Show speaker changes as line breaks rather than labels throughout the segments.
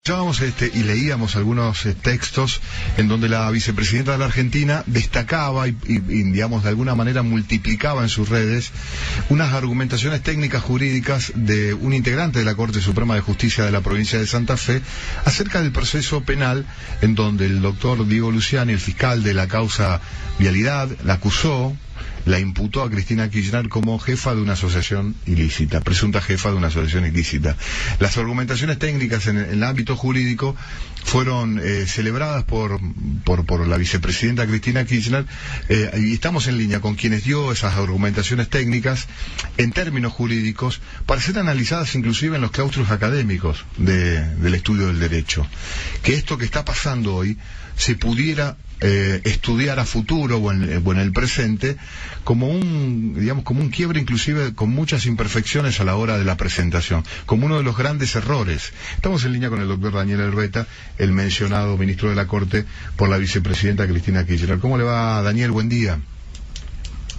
Escuchábamos y leíamos algunos textos en donde la vicepresidenta de la Argentina destacaba y, digamos, de alguna manera multiplicaba en sus redes unas argumentaciones técnicas jurídicas de un integrante de la Corte Suprema de Justicia de la provincia de Santa Fe acerca del proceso penal en donde el doctor Diego Luciani, el fiscal de la causa Vialidad, la acusó, la imputó a Cristina Kirchner como jefa de una asociación ilícita, presunta jefa de una asociación ilícita. Las argumentaciones técnicas en el ámbito jurídico fueron celebradas por la vicepresidenta Cristina Kirchner y estamos en línea con quienes dio esas argumentaciones técnicas en términos jurídicos para ser analizadas inclusive en los claustros académicos del estudio del derecho. Que esto que está pasando hoy se pudiera estudiar a futuro o en el presente como un quiebre, inclusive con muchas imperfecciones a la hora de la presentación, como uno de los grandes errores. Estamos en línea con el doctor Daniel Herbeta, el mencionado ministro de la Corte por la vicepresidenta Cristina Kirchner. ¿Cómo le va, Daniel? Buen día.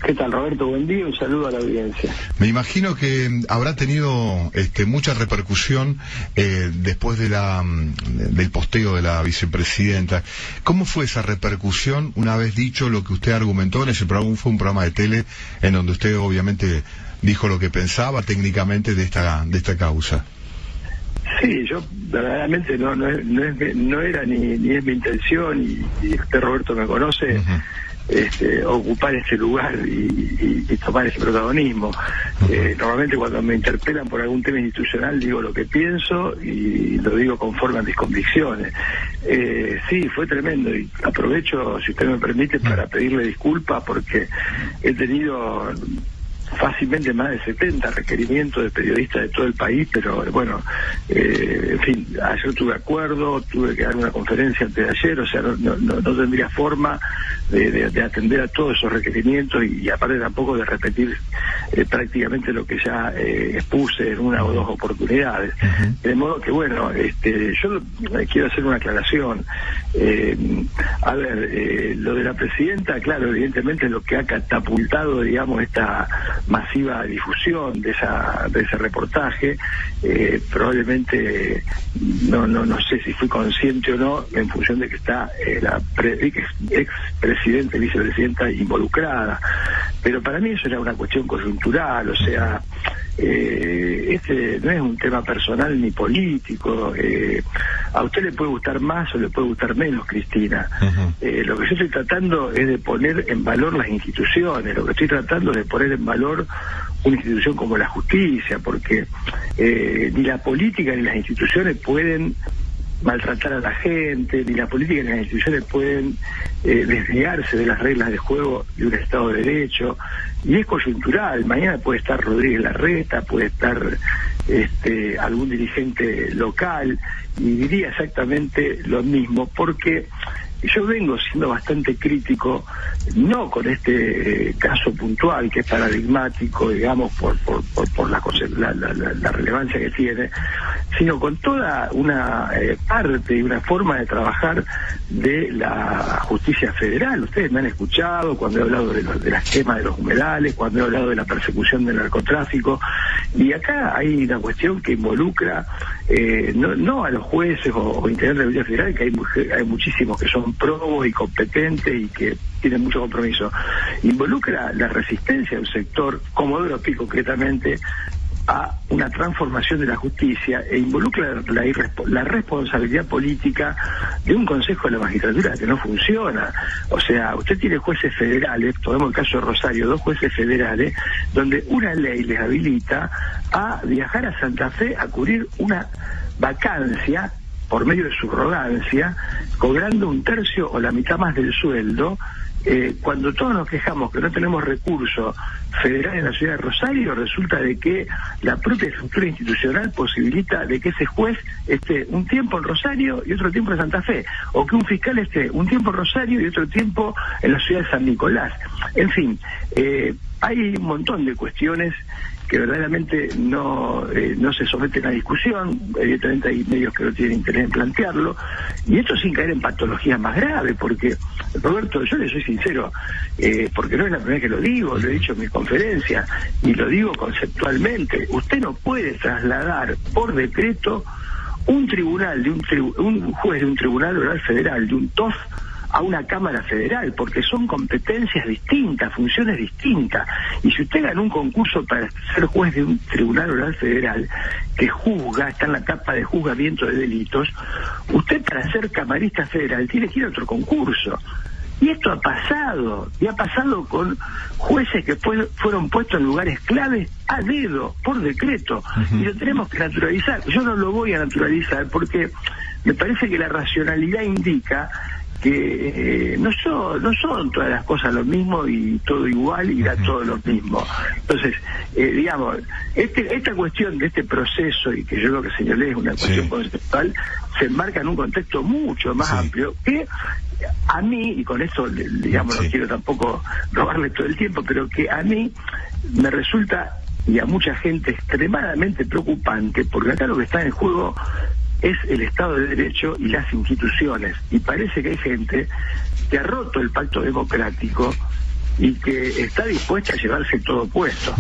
¿Qué tal, Roberto? Buen día, un saludo a la audiencia.
Me imagino que habrá tenido mucha repercusión después del posteo de la vicepresidenta. ¿Cómo fue esa repercusión una vez dicho lo que usted argumentó en ese programa? Fue un programa de tele en donde usted obviamente dijo lo que pensaba técnicamente de esta causa.
Sí, yo verdaderamente no era ni es mi intención, y usted, Roberto, me conoce. Ocupar ese lugar y tomar ese protagonismo. Normalmente cuando me interpelan por algún tema institucional digo lo que pienso y lo digo conforme a mis convicciones. Sí, fue tremendo, y aprovecho, si usted me permite, para pedirle disculpas porque he tenido fácilmente más de 70 requerimientos de periodistas de todo el país, pero bueno, en fin, ayer tuve acuerdo, tuve que dar una conferencia antes de ayer, o sea, no tendría forma de atender a todos esos requerimientos y aparte tampoco de repetir prácticamente lo que ya expuse en una o dos oportunidades. De modo que bueno, yo quiero hacer una aclaración. A ver, lo de la presidenta, claro, evidentemente lo que ha catapultado, digamos, esta masiva difusión de ese reportaje, probablemente no sé si fui consciente o no, en función de que está la ex-presidenta y vicepresidenta involucrada, pero para mí eso era una cuestión coyuntural, o sea, no es un tema personal ni político. A usted le puede gustar más o le puede gustar menos Cristina. Lo que yo estoy tratando es de poner en valor las instituciones, lo que estoy tratando es de poner en valor una institución como la justicia, porque ni la política ni las instituciones pueden maltratar a la gente, ni la política ni las instituciones pueden desviarse de las reglas de juego de un Estado de Derecho, y es coyuntural. Mañana puede estar Rodríguez Larreta, puede estar algún dirigente local, y diría exactamente lo mismo, porque yo vengo siendo bastante crítico, no con este caso puntual que es paradigmático, digamos, por la relevancia que tiene, sino con toda una parte y una forma de trabajar de la justicia federal. Ustedes me han escuchado cuando he hablado del esquema de los humedales, cuando he hablado de la persecución del narcotráfico, y acá hay una cuestión que involucra no a los jueces o integrantes de la Justicia Federal, que hay muchísimos que son probos y competentes y que tienen mucho compromiso. Involucra la resistencia de un sector, Comodoro Pi concretamente, a una transformación de la justicia, e involucra la responsabilidad política de un Consejo de la Magistratura que no funciona. O sea, usted tiene jueces federales, tomemos el caso de Rosario, 2 jueces federales, donde una ley les habilita a viajar a Santa Fe a cubrir una vacancia por medio de subrogancia, cobrando 1/3 o la mitad más del sueldo, cuando todos nos quejamos que no tenemos recursos federales en la ciudad de Rosario. Resulta de que la propia estructura institucional posibilita de que ese juez esté un tiempo en Rosario y otro tiempo en Santa Fe, o que un fiscal esté un tiempo en Rosario y otro tiempo en la ciudad de San Nicolás. En fin, hay un montón de cuestiones que verdaderamente no se someten a discusión. Evidentemente hay medios que no tienen interés en plantearlo, y esto sin caer en patologías más graves, porque, Roberto, yo le soy sincero, porque no es la primera vez que lo digo, lo he dicho en mis conferencias, y lo digo conceptualmente. Usted no puede trasladar por decreto un juez de un tribunal oral federal, de un TOF, a una Cámara Federal, porque son competencias distintas, funciones distintas. Y si usted gana un concurso para ser juez de un tribunal oral federal que juzga, está en la etapa de juzgamiento de delitos, usted para ser camarista federal tiene que ir a otro concurso. Y esto ha pasado, y ha pasado con jueces que fueron puestos en lugares claves a dedo, por decreto, y lo tenemos que naturalizar. Yo no lo voy a naturalizar porque me parece que la racionalidad indica que no son todas las cosas lo mismo y todo igual y da todo lo mismo. Entonces, digamos, esta cuestión de este proceso, y que yo lo que señalé es una cuestión conceptual, se enmarca en un contexto mucho más amplio que a mí, y con esto, digamos, no quiero tampoco robarle todo el tiempo, pero que a mí me resulta, y a mucha gente, extremadamente preocupante, porque acá lo que está en juego es el Estado de Derecho y las instituciones, y parece que hay gente que ha roto el pacto democrático y que está dispuesta a llevarse todo puesto.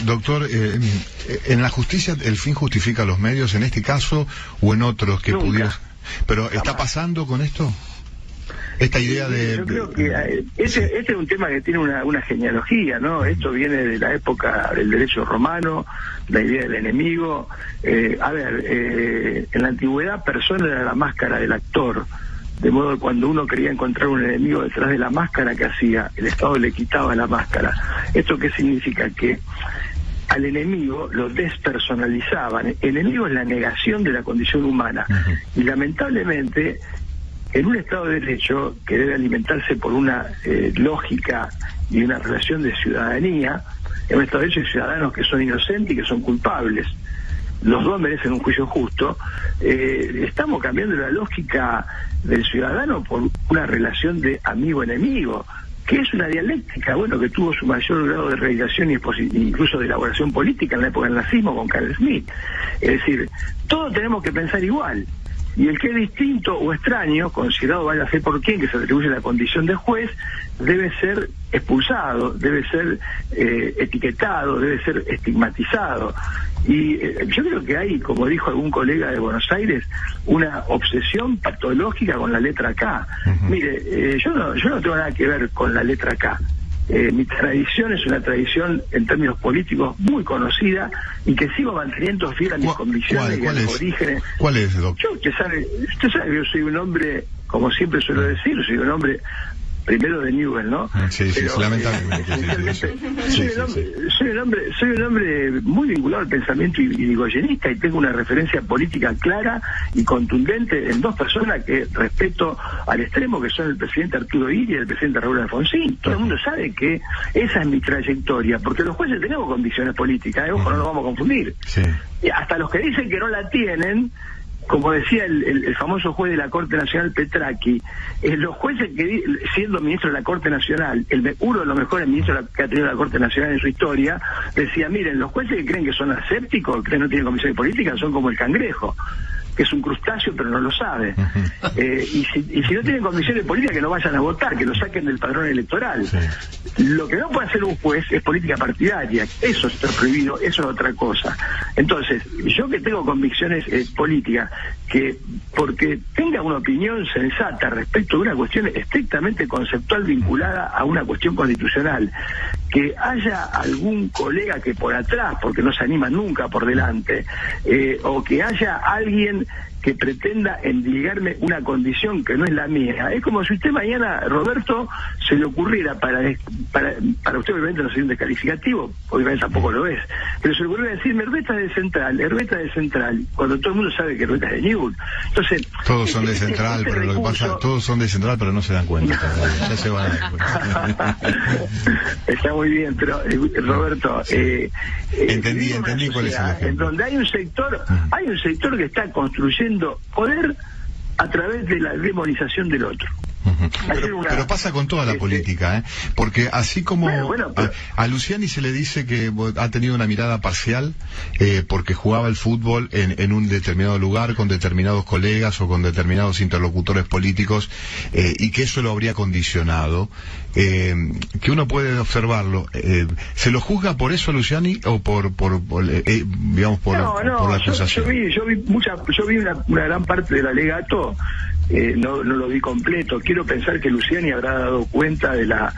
Doctor, en la justicia el fin justifica los medios, en este caso o en otros que pudieran... ¿Pero está pasando con esto? Esta idea de...
Yo creo que este es un tema que tiene una genealogía, ¿no? Esto viene de la época del derecho romano, la idea del enemigo. En la antigüedad persona era la máscara del actor, de modo que cuando uno quería encontrar un enemigo detrás de la máscara que hacía, el Estado le quitaba la máscara. ¿Esto qué significa? Que al enemigo lo despersonalizaban. El enemigo es la negación de la condición humana. Y lamentablemente, en un Estado de Derecho que debe alimentarse por una lógica y una relación de ciudadanía, en un Estado de Derecho hay ciudadanos que son inocentes y que son culpables. Los dos merecen un juicio justo. Estamos cambiando la lógica del ciudadano por una relación de amigo-enemigo, que es una dialéctica, que tuvo su mayor grado de realización y incluso de elaboración política en la época del nazismo con Carl Schmitt. Es decir, todos tenemos que pensar igual. Y el que es distinto o extraño, considerado vaya a ser por quien, que se atribuye la condición de juez, debe ser expulsado, debe ser etiquetado, debe ser estigmatizado. Y yo creo que hay, como dijo algún colega de Buenos Aires, una obsesión patológica con la letra K. Mire, yo no tengo nada que ver con la letra K. Mi tradición es una tradición en términos políticos muy conocida y que sigo manteniendo fiel a mis convicciones y a los orígenes.
¿Cuál es, doctor?
Usted sabe que yo soy un hombre, como siempre suelo decir, soy un hombre primero de Newell, ¿no?
Sí, lamentablemente.
Soy un hombre muy vinculado al pensamiento irigoyenista y tengo una referencia política clara y contundente en dos personas que respeto al extremo, que son el presidente Arturo Illia y el presidente Raúl Alfonsín. Todo el mundo sabe que esa es mi trayectoria, porque los jueces tenemos convicciones políticas, ojo, no nos vamos a confundir. Y hasta los que dicen que no la tienen, como decía el famoso juez de la Corte Nacional Petracchi, los jueces que, siendo ministro de la Corte Nacional, uno de los mejores ministros que ha tenido la Corte Nacional en su historia, decía, miren, los jueces que creen que son asépticos, que no tienen convicciones políticas, son como el cangrejo, que es un crustáceo pero no lo sabe. Y si no tienen convicciones políticas, que no vayan a votar, que lo saquen del padrón electoral. Lo que no puede hacer un juez es política partidaria, eso está prohibido, eso es otra cosa. Entonces, yo que tengo convicciones políticas, que porque tenga una opinión sensata respecto de una cuestión estrictamente conceptual vinculada a una cuestión constitucional, que haya algún colega que por atrás, porque no se anima nunca por delante, o que haya alguien que pretenda endilgarme una condición que no es la mía. Es como si usted mañana, Roberto, se le ocurriera, para usted obviamente no sería un descalificativo, obviamente tampoco lo es, pero se le ocurriera decirme Herbeta de Central, cuando todo el mundo sabe que Herbeta es de Newell. Entonces,
todos son de Central, pero recurso... lo que pasa, todos son de Central, pero no se dan cuenta. Ya se van a dar cuenta.
Está muy bien, pero Roberto,
entendí cuál es el ejemplo.
En donde hay un sector que está construyendo poder a través de la demonización del otro.
Pero pasa con toda la política, porque así como a Luciani se le dice que ha tenido una mirada parcial porque jugaba el fútbol en un determinado lugar con determinados colegas o con determinados interlocutores políticos y que eso lo habría condicionado, que uno puede observarlo, ¿se lo juzga por eso a Luciani o por la acusación?
Yo vi una gran parte del alegato. No lo vi completo. Quiero pensar que Luciani habrá dado cuenta de la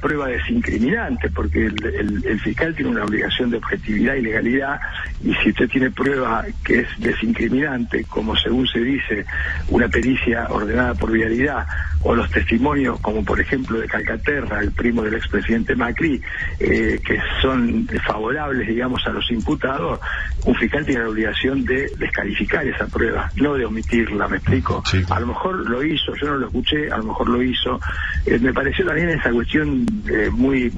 prueba desincriminante, porque el fiscal tiene una obligación de objetividad y legalidad, y si usted tiene prueba que es desincriminante, como según se dice, una pericia ordenada por vialidad, o los testimonios, como por ejemplo de Calcaterra, el primo del expresidente Macri, que son favorables, digamos, a los imputados, un fiscal tiene la obligación de descalificar esa prueba, no de omitirla, ¿me explico? Sí. A lo mejor lo hizo, yo no lo escuché, a lo mejor lo hizo. Me pareció también esa cuestión muy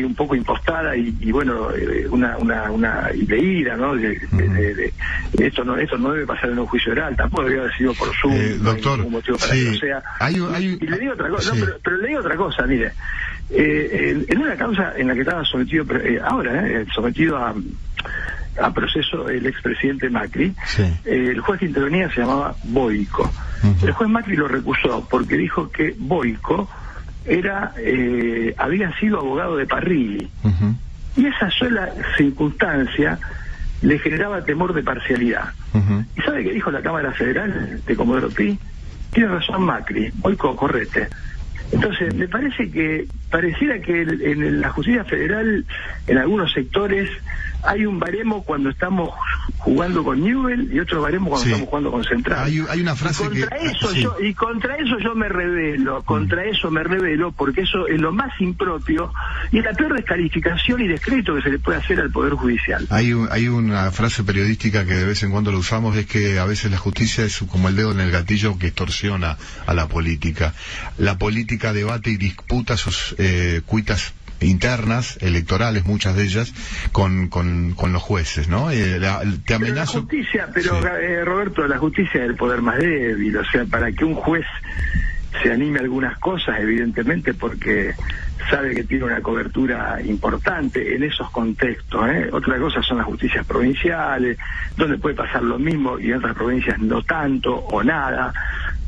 un poco impostada y bueno, una ira, ¿no? Esto no debe pasar en un juicio oral, tampoco debe haber sido por Zoom,
doctor,
no hay ningún motivo para que no sea. Y le digo otra cosa, pero le digo otra cosa, mire, en una causa en la que estaba sometido sometido a proceso el expresidente Macri, el juez que intervenía se llamaba Boico. El juez Macri lo recusó porque dijo que Boico había sido abogado de Parrilli, y esa sola circunstancia le generaba temor de parcialidad. ¿Y sabe qué dijo la Cámara Federal de Comodoro Pi? Tiene razón Macri, Boico, correte. Entonces, me parece que pareciera que en la justicia federal, en algunos sectores, hay un baremo cuando estamos jugando con Newell y otro baremo cuando estamos jugando con Central.
Hay una frase
contra eso yo me rebelo, porque eso es lo más impropio y es la peor descalificación y descrédito que se le puede hacer al Poder Judicial.
Hay una frase periodística que de vez en cuando lo usamos, es que a veces la justicia es como el dedo en el gatillo que extorsiona a la política. La política debate y disputa sus cuitas internas, electorales, muchas de ellas, con los jueces, ¿no? Te amenazo.
Roberto, la justicia es el poder más débil, o sea, para que un juez se anime a algunas cosas, evidentemente, porque sabe que tiene una cobertura importante en esos contextos, Otra cosa son las justicias provinciales, donde puede pasar lo mismo y en otras provincias no tanto o nada,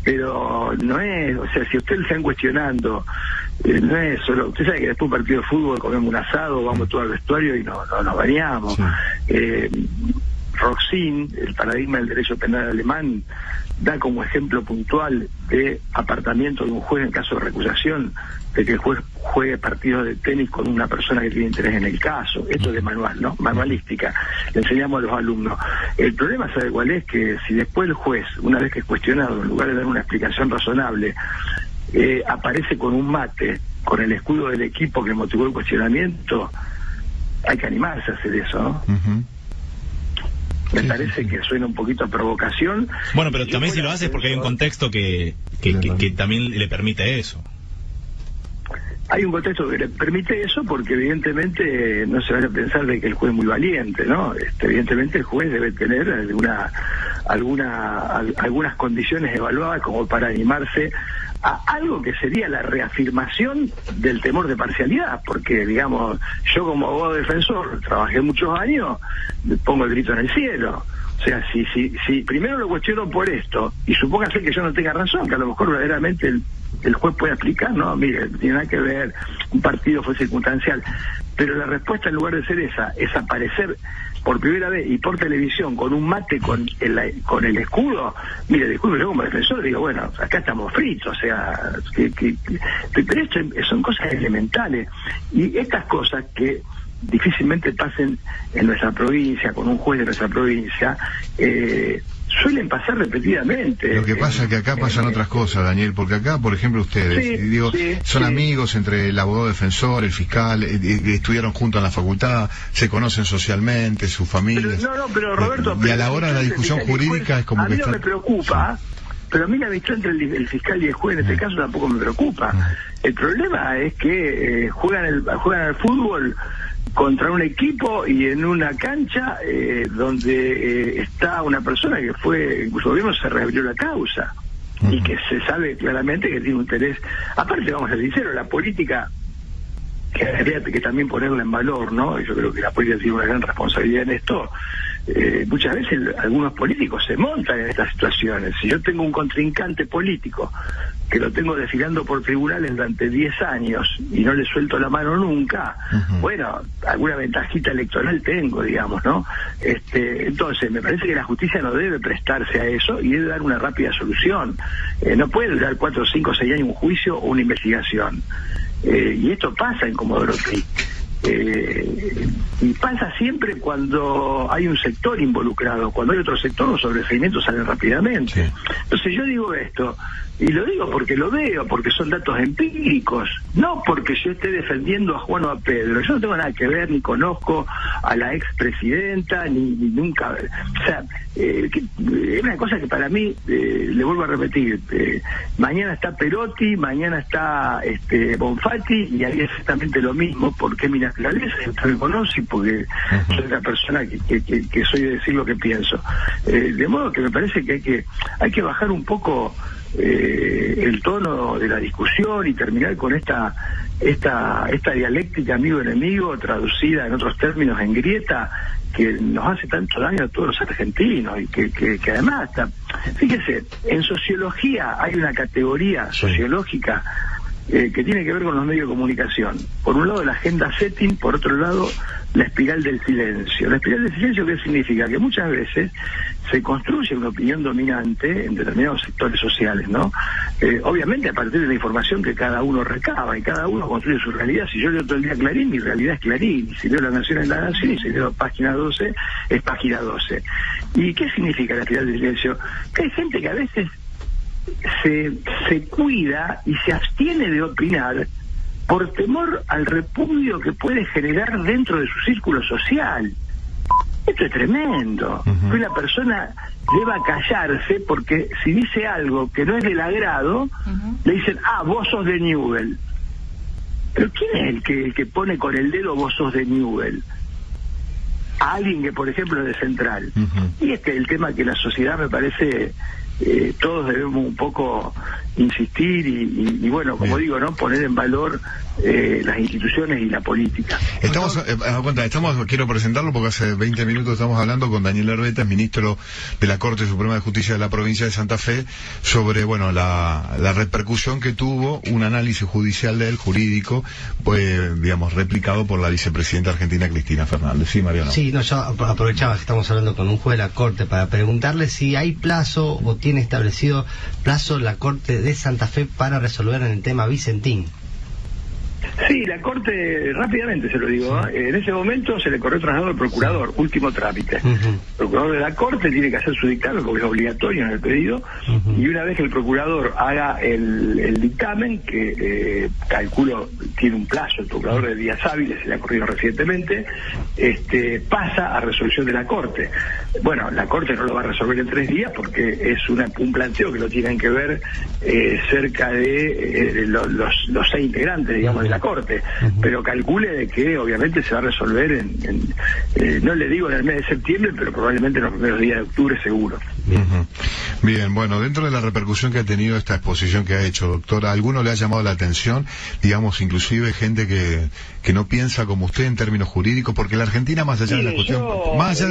pero no es, o sea, si usted le están cuestionando, no es solo, usted sabe que después de un partido de fútbol comemos un asado, vamos todo al vestuario y nos bañamos. Roxin, el paradigma del derecho penal alemán, da como ejemplo puntual de apartamiento de un juez en caso de recusación, de que el juez juegue partidos de tenis con una persona que tiene interés en el caso. Esto es de manual, ¿no? Manualística. Le enseñamos a los alumnos. El problema, ¿sabe cuál es? Que si después el juez, una vez que es cuestionado, en lugar de dar una explicación razonable, aparece con un mate, con el escudo del equipo que motivó el cuestionamiento, hay que animarse a hacer eso, ¿no? Me parece que suena un poquito a provocación.
Bueno, pero también si lo haces porque hay un contexto que también le permite eso.
Hay un contexto que le permite eso porque evidentemente no se vaya a pensar de que el juez es muy valiente, ¿no? Evidentemente el juez debe tener algunas condiciones evaluadas como para animarse a algo que sería la reafirmación del temor de parcialidad, porque, digamos, yo como abogado defensor trabajé muchos años, pongo el grito en el cielo. O sea, si primero lo cuestiono por esto, y supóngase que yo no tenga razón, que a lo mejor verdaderamente el juez puede explicar, no, mire, no tiene nada que ver, un partido fue circunstancial, pero la respuesta en lugar de ser esa, es aparecer por primera vez y por televisión con un mate con el escudo. Mire, disculpe, yo como defensor digo, bueno, acá estamos fritos, o sea, pero esto son cosas elementales, y estas cosas que difícilmente pasen en nuestra provincia, con un juez de nuestra provincia, suelen pasar repetidamente.
Lo que pasa es que acá pasan otras cosas, Daniel, porque acá, por ejemplo, ustedes, son amigos entre el abogado defensor, el fiscal, estudiaron juntos en la facultad, se conocen socialmente, sus familias.
Pero Roberto,
y a la hora de la discusión jurídica es como
a
que
mí no me preocupa. Pero a mí la amistad entre el fiscal y el juez en este caso tampoco me preocupa. El problema es que juegan al fútbol contra un equipo y en una cancha donde está una persona que fue, incluso gobierno se reabrió la causa. y que se sabe claramente que tiene un interés. Aparte, vamos a ser sinceros, la política, que habría que también ponerla en valor, ¿no? Yo creo que la política tiene una gran responsabilidad en esto. Muchas veces algunos políticos se montan en estas situaciones. Si yo tengo un contrincante político que lo tengo desfilando por tribunales durante 10 años y no le suelto la mano nunca, bueno, alguna ventajita electoral tengo, digamos, ¿no? Entonces, me parece que la justicia no debe prestarse a eso y debe dar una rápida solución. No puede durar 4, 5, 6 años un juicio o una investigación. Y esto pasa en Comodoro Pi. Y pasa siempre cuando hay un sector involucrado. Cuando hay otro sector, los sobreseimientos salen rápidamente. Entonces yo digo esto, y lo digo porque lo veo, porque son datos empíricos, no porque yo esté defendiendo a Juan o a Pedro. Yo no tengo nada que ver, ni conozco a la expresidenta, ni nunca. O sea, es una cosa que para mí, le vuelvo a repetir, mañana está Perotti, mañana está Bonfatti, y ahí es exactamente lo mismo, porque mi naturaleza, usted me conoce, porque soy una persona que soy de decir lo que pienso. De modo que me parece que hay que bajar un poco el tono de la discusión y terminar con esta dialéctica amigo-enemigo, traducida en otros términos en grieta, que nos hace tanto daño a todos los argentinos y que además está... Fíjese, en sociología hay una categoría sociológica que tiene que ver con los medios de comunicación. Por un lado la agenda setting, por otro lado la espiral del silencio. La espiral del silencio, ¿qué significa? Que muchas veces se construye una opinión dominante en determinados sectores sociales, ¿no? Obviamente a partir de la información que cada uno recaba, y cada uno construye su realidad. Si yo leo todo el día Clarín, mi realidad es Clarín, y si leo La Nación es La Nación, y si leo Página 12 es Página 12. ¿Y qué significa la espiral del silencio? Que hay gente que a veces se cuida y se abstiene de opinar por temor al repudio que puede generar dentro de su círculo social. Esto es tremendo. Que una persona deba callarse porque si dice algo que no es del agrado, le dicen, vos sos de Newell. Pero ¿quién es el que pone con el dedo vos sos de Newell? A alguien que, por ejemplo, es de Central. Y este es el tema que la sociedad, me parece, todos debemos un poco insistir y bueno, como digo, no poner en valor las instituciones y la política.
Quiero presentarlo porque hace 20 minutos estamos hablando con Daniel Herbeta, ministro de la Corte Suprema de Justicia de la provincia de Santa Fe, sobre la repercusión que tuvo un análisis judicial de él, jurídico, digamos, replicado por la vicepresidenta argentina Cristina Fernández. Sí, Mariano.
Sí, yo aprovechaba que estamos hablando con un juez de la Corte para preguntarle si hay plazo o tiene establecido plazo la Corte de Santa Fe para resolver en el tema Vicentín.
Sí, la Corte, rápidamente se lo digo, en ese momento se le corrió traslado al procurador, último trámite. El procurador de la Corte tiene que hacer su dictamen, porque es obligatorio en el pedido, y una vez que el procurador haga el dictamen, que calculo tiene un plazo, el procurador de días hábiles, se le ha corrido recientemente, pasa a resolución de la Corte. Bueno, la Corte no lo va a resolver en 3 días porque es un planteo que lo tienen que ver cerca de los 6 integrantes, digamos, de la Corte, pero calcule de que obviamente se va a resolver no le digo en el mes de septiembre, pero probablemente en los primeros días de octubre seguro.
Bien, bueno, dentro de la repercusión que ha tenido esta exposición que ha hecho, doctora, ¿a alguno le ha llamado la atención, digamos, inclusive gente que no piensa como usted en términos jurídicos? Porque la Argentina, más allá de la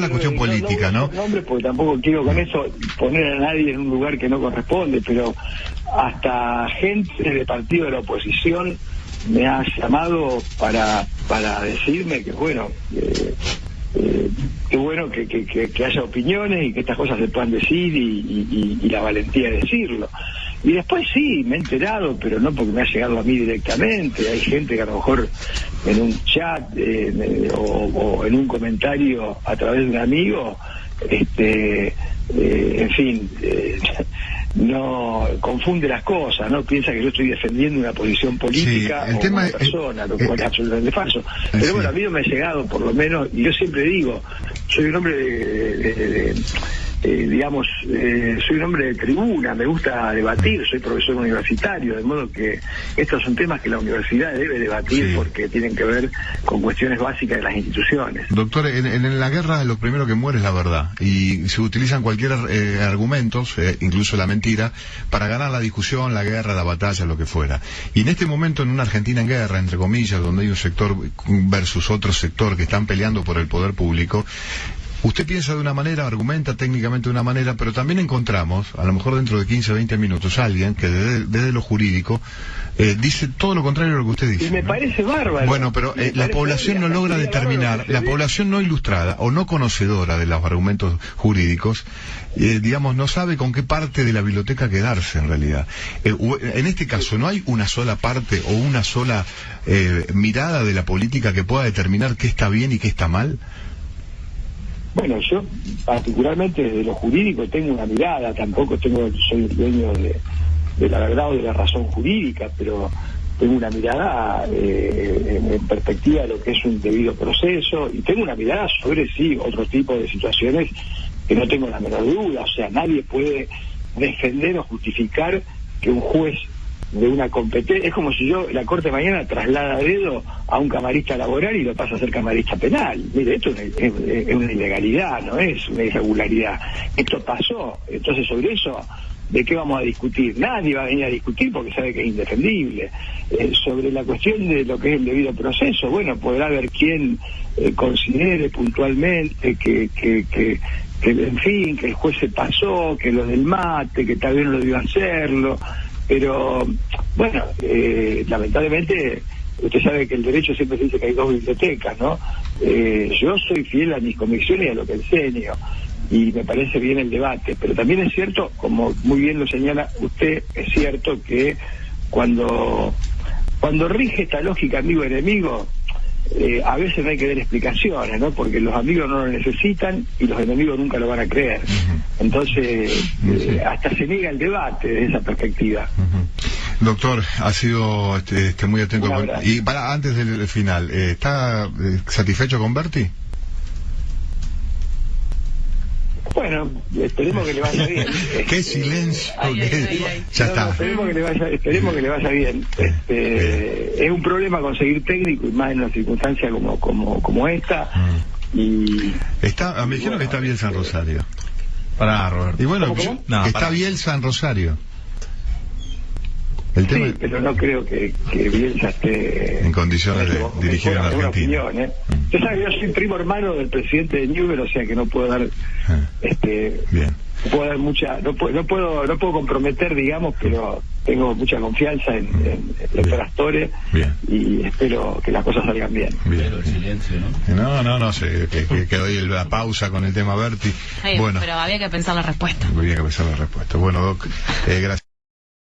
cuestión política, ¿no?
Nombres, porque tampoco quiero con eso poner a nadie en un lugar que no corresponde, pero hasta gente de partido de la oposición me ha llamado para decirme que bueno, qué bueno que haya opiniones y que estas cosas se puedan decir y la valentía de decirlo. Y después sí, me he enterado, pero no porque me ha llegado a mí directamente. Hay gente que a lo mejor en un chat o en un comentario a través de un amigo, en fin, no confunde las cosas, no piensa que yo estoy defendiendo una posición política o una persona, lo cual es absolutamente falso. Pero bueno, a mí no me ha llegado, por lo menos, y yo siempre digo, soy un hombre digamos, soy un hombre de tribuna, me gusta debatir, soy profesor universitario, de modo que estos son temas que la universidad debe debatir, sí, porque tienen que ver con cuestiones básicas de las instituciones.
Doctor, en la guerra lo primero que muere es la verdad, y se utilizan cualquier argumentos, incluso la mentira, para ganar la discusión, la guerra, la batalla, lo que fuera. Y en este momento, en una Argentina en guerra, entre comillas, donde hay un sector versus otro sector que están peleando por el poder público, usted piensa de una manera, argumenta técnicamente de una manera, pero también encontramos, a lo mejor dentro de 15 o 20 minutos, alguien que desde lo jurídico dice todo lo contrario a lo que usted dice.
Y me parece bárbaro.
Bueno, pero la población no logra determinar, la población no ilustrada o no conocedora de los argumentos jurídicos, digamos, no sabe con qué parte de la biblioteca quedarse en realidad. En este caso, ¿no hay una sola parte o una sola mirada de la política que pueda determinar qué está bien y qué está mal?
Bueno, yo particularmente desde lo jurídico tengo una mirada, tampoco soy el dueño de la verdad o de la razón jurídica, pero tengo una mirada en perspectiva de lo que es un debido proceso, y tengo una mirada sobre, sí, otro tipo de situaciones que no tengo la menor duda. O sea, nadie puede defender o justificar que un juez de una competencia, es como si la Corte mañana traslada a dedo a un camarista laboral y lo pasa a ser camarista penal. Mire, esto es una ilegalidad, no es una irregularidad. Esto pasó, entonces sobre eso, ¿de qué vamos a discutir? Nadie va a venir a discutir porque sabe que es indefendible. Sobre la cuestión de lo que es el debido proceso, bueno, podrá haber quien considere puntualmente que en fin, que el juez se pasó, que lo del mate, que tal vez no lo debió hacerlo. Pero, bueno, lamentablemente, usted sabe que el derecho siempre se dice que hay dos bibliotecas, ¿no? Yo soy fiel a mis convicciones y a lo que enseño, y me parece bien el debate, pero también es cierto, como muy bien lo señala usted, es cierto que cuando rige esta lógica amigo-enemigo, a veces no hay que dar explicaciones, ¿no? Porque los amigos no lo necesitan y los enemigos nunca lo van a creer. Entonces, hasta se niega el debate desde esa perspectiva.
Doctor, ha sido muy atento. Y antes del final, ¿está satisfecho con Berti?
Bueno, esperemos que le vaya bien.
¡Qué silencio! Ya está.
Esperemos que le vaya bien. Es un problema conseguir técnico, y más en una circunstancia como esta. Y
me dijeron que está Bielsa en Rosario.
Pará, Roberto.
Y bueno, está Bielsa en Rosario. El tema...
Sí, pero no creo que Bielsa esté
en condiciones de dirigir a la Argentina.
Usted sabe, yo soy primo hermano del presidente de Newell, o sea que no puedo dar
bien.
No puedo dar no puedo comprometer, digamos, pero tengo mucha confianza en el doctor Astore, y espero que las cosas salgan bien.
Pero el silencio, ¿no?
No sé, que doy la pausa con el tema Berti.
Bueno, pero había que pensar la respuesta.
Bueno, Doc, gracias.